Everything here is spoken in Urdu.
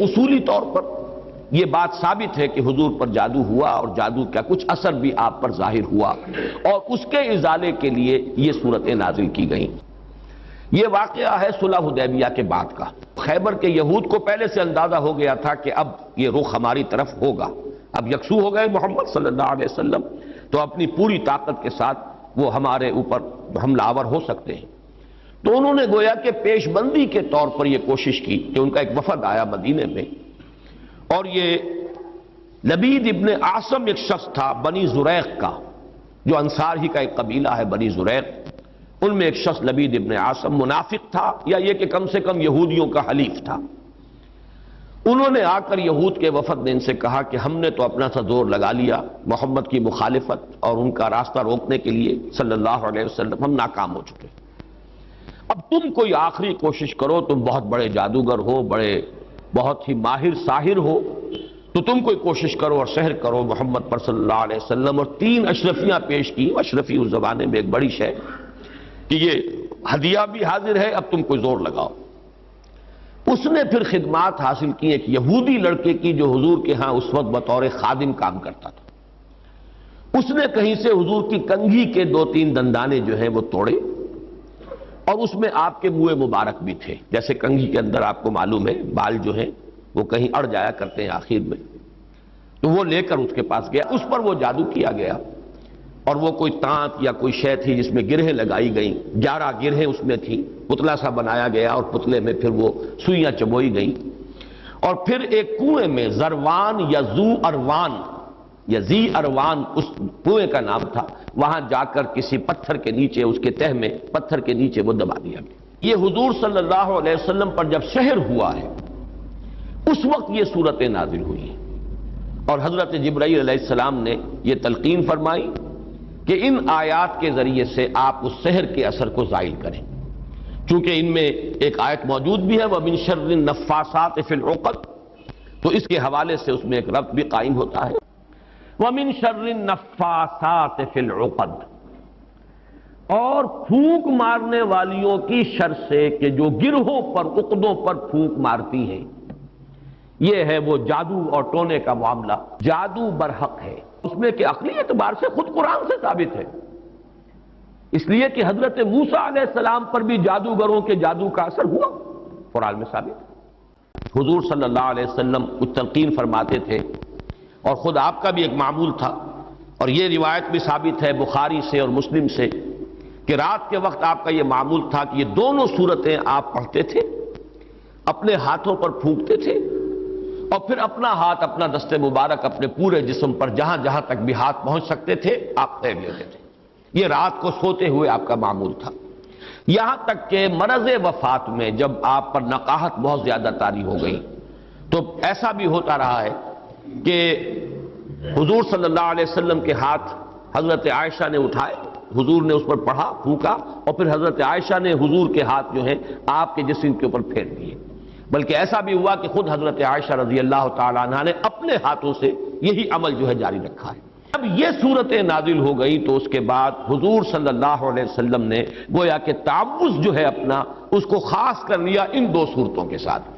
اصولی طور پر یہ بات ثابت ہے کہ حضور پر جادو ہوا اور جادو کا کچھ اثر بھی آپ پر ظاہر ہوا، اور اس کے ازالے کے لیے یہ صورتیں نازل کی گئیں۔ یہ واقعہ ہے صلح حدیبیہ کے بعد کا۔ خیبر کے یہود کو پہلے سے اندازہ ہو گیا تھا کہ اب یہ رخ ہماری طرف ہوگا، اب یکسو ہو گئے محمد صلی اللہ علیہ وسلم، تو اپنی پوری طاقت کے ساتھ وہ ہمارے اوپر حملہ آور ہو سکتے ہیں۔ تو انہوں نے گویا کہ پیش بندی کے طور پر یہ کوشش کی کہ ان کا ایک وفد آیا مدینے میں، اور یہ لبید ابن عاصم ایک شخص تھا بنی زریق کا، جو انصار ہی کا ایک قبیلہ ہے بنی زریق، ان میں ایک شخص لبید ابن عاصم منافق تھا، یا یہ کہ کم سے کم یہودیوں کا حلیف تھا۔ انہوں نے آ کر یہود کے وفد نے ان سے کہا کہ ہم نے تو اپنا سا زور لگا لیا محمد کی مخالفت اور ان کا راستہ روکنے کے لیے صلی اللہ علیہ وسلم، ہم ناکام ہو چکے، اب تم کوئی آخری کوشش کرو، تم بہت بڑے جادوگر ہو، بہت ہی ماہر ساحر ہو، تو تم کوئی کوشش کرو اور سحر کرو محمد پر صلی اللہ علیہ وسلم۔ اور 3 اشرفیاں پیش کی۔ اشرفی اس زمانے میں ایک بڑی شے کہ یہ ہدیہ بھی حاضر ہے، اب تم کوئی زور لگاؤ۔ اس نے پھر خدمات حاصل کی ایک یہودی لڑکے کی جو حضور کے ہاں اس وقت بطور خادم کام کرتا تھا۔ اس نے کہیں سے حضور کی کنگھی کے 2-3 دندانے جو ہیں وہ توڑے، اور اس میں آپ کے منہ مبارک بھی تھے، جیسے کنگھی کے اندر آپ کو معلوم ہے بال جو ہیں وہ کہیں اڑ جایا کرتے ہیں آخر میں، تو وہ لے کر اس کے پاس گیا، اس پر وہ جادو کیا گیا، اور وہ کوئی تانت یا کوئی شے تھی جس میں گرہیں لگائی گئیں، 11 گرہیں اس میں تھیں، پتلا سا بنایا گیا، اور پتلے میں پھر وہ سوئیاں چبوئی گئیں، اور پھر ایک کنویں میں زروان یا زو اروان یا زی اروان اس کنویں کا نام تھا، وہاں جا کر کسی پتھر کے نیچے، اس کے تہ میں پتھر کے نیچے وہ دبا دیا گیا۔ یہ حضور صلی اللہ علیہ وسلم پر جب سحر ہوا ہے اس وقت یہ صورتیں نازل ہوئی ہیں، اور حضرت جبرائیل علیہ السلام نے یہ تلقین فرمائی کہ ان آیات کے ذریعے سے آپ اس سحر کے اثر کو زائل کریں، چونکہ ان میں ایک آیت موجود بھی ہے وَمِن شَرِّ النَّفَّاثَاتِ فِي الْعُقَدِ، تو اس کے حوالے سے اس میں ایک ربط بھی قائم ہوتا ہے، وَمِن شَرِّ النَّفَّاثَاتِ فِي الْعُقَدِ، اور پھونک مارنے والیوں کی شر سے کہ جو گرہوں پر، عقدوں پر پھونک مارتی ہیں۔ یہ ہے وہ جادو اور ٹونے کا معاملہ۔ جادو برحق ہے، اس میں کہ عقلی اعتبار سے خود قرآن سے ثابت ہے، اس لیے کہ حضرت موسیٰ علیہ السلام پر بھی جادوگروں کے جادو کا اثر ہوا، قرآن میں ثابت ہے۔ حضور صلی اللہ علیہ وسلم کچھ تلقین فرماتے تھے، اور خود آپ کا بھی ایک معمول تھا، اور یہ روایت بھی ثابت ہے بخاری سے اور مسلم سے کہ رات کے وقت آپ کا یہ معمول تھا کہ یہ دونوں صورتیں آپ پڑھتے تھے، اپنے ہاتھوں پر پھونکتے تھے، اور پھر اپنا ہاتھ، اپنا دست مبارک اپنے پورے جسم پر جہاں جہاں تک بھی ہاتھ پہنچ سکتے تھے آپ پھیر لیتے تھے۔ یہ رات کو سوتے ہوئے آپ کا معمول تھا، یہاں تک کہ مرض وفات میں جب آپ پر نقاہت بہت زیادہ طاری ہو گئی تو ایسا بھی ہوتا رہا ہے کہ حضور صلی اللہ علیہ وسلم کے ہاتھ حضرت عائشہ نے اٹھائے، حضور نے اس پر پڑھا، پھونکا، اور پھر حضرت عائشہ نے حضور کے ہاتھ جو ہیں آپ کے جسم کے اوپر پھیر دیے، بلکہ ایسا بھی ہوا کہ خود حضرت عائشہ رضی اللہ تعالیٰ عنہ نے اپنے ہاتھوں سے یہی عمل جو ہے جاری رکھا ہے۔ اب یہ صورتیں نازل ہو گئی تو اس کے بعد حضور صلی اللہ علیہ وسلم نے گویا کہ تعوذ جو ہے اپنا اس کو خاص کر لیا ان 2 صورتوں کے ساتھ۔